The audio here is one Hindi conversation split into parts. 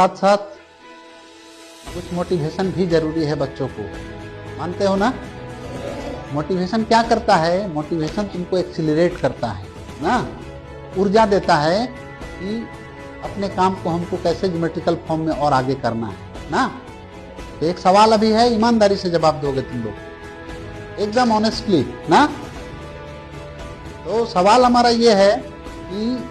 साथ साथ कुछ मोटिवेशन भी जरूरी है बच्चों को, मानते हो ना? मोटिवेशन क्या करता है? मोटिवेशन तुमको एक्सिलरेट करता है ना, ऊर्जा देता है कि अपने काम को हमको कैसे ज्योमेट्रिकल फॉर्म में और आगे करना है ना। तो एक सवाल अभी है, ईमानदारी से जवाब दोगे तुम लोग, एकदम ऑनेस्टली ना। तो सवाल हमारा ये है कि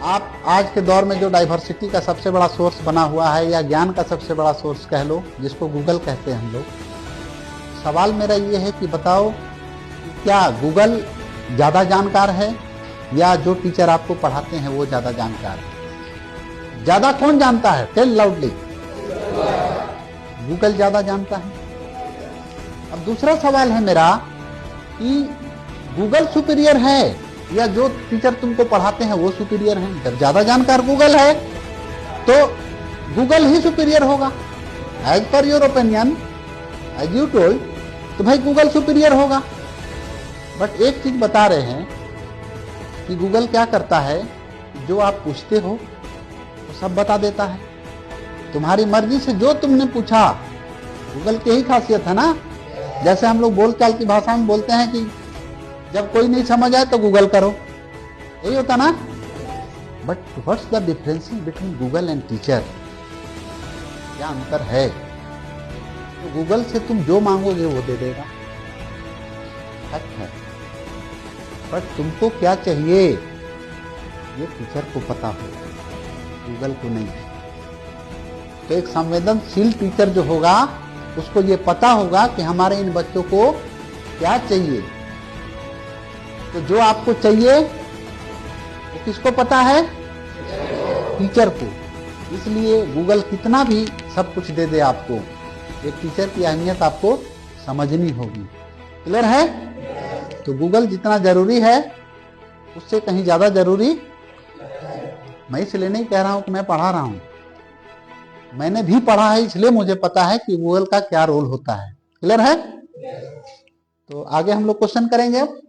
आप आज के दौर में जो डाइवर्सिटी का सबसे बड़ा सोर्स बना हुआ है, या ज्ञान का सबसे बड़ा सोर्स कह लो, जिसको गूगल कहते हैं हम लोग, सवाल मेरा ये है कि बताओ क्या गूगल ज़्यादा जानकार है या जो टीचर आपको पढ़ाते हैं वो ज़्यादा जानकार है? ज़्यादा कौन जानता है? Tell loudly. गूगल ज़्यादा जानता है। अब दूसरा सवाल है मेरा कि गूगल सुपीरियर है या जो टीचर तुमको पढ़ाते हैं वो सुपीरियर हैं? जब ज़्यादा जानकार गूगल है तो गूगल ही सुपीरियर होगा। As per your opinion, as you told, तो भाई गूगल सुपीरियर होगा। बट एक चीज बता रहे हैं कि गूगल क्या करता है, जो आप पूछते हो वो सब बता देता है, तुम्हारी मर्जी से जो तुमने पूछा। गूगल की ही खासियत है ना। जैसे हम लोग बोलचाल की भाषा में बोलते हैं कि जब कोई नहीं समझ आए तो गूगल करो, यही होता ना। But what's the difference between Google and teacher? क्या अंतर है? तो गूगल से तुम जो मांगोगे वो दे देगा, फैक्ट है। बट तुमको क्या चाहिए ये टीचर को पता हो, गूगल को नहीं। तो एक संवेदनशील टीचर जो होगा उसको ये पता होगा कि हमारे इन बच्चों को क्या चाहिए। तो जो आपको चाहिए वो किसको पता है? टीचर को। इसलिए गूगल कितना भी सब कुछ दे दे आपको, एक टीचर की अहमियत आपको समझनी होगी। क्लियर है? तो गूगल जितना जरूरी है उससे कहीं ज्यादा जरूरी। मैं इसलिए नहीं कह रहा हूं कि मैं पढ़ा रहा हूं, मैंने भी पढ़ा है, इसलिए मुझे पता है कि गूगल का क्या रोल होता है। क्लियर है? तो आगे हम लोग क्वेश्चन करेंगे अब।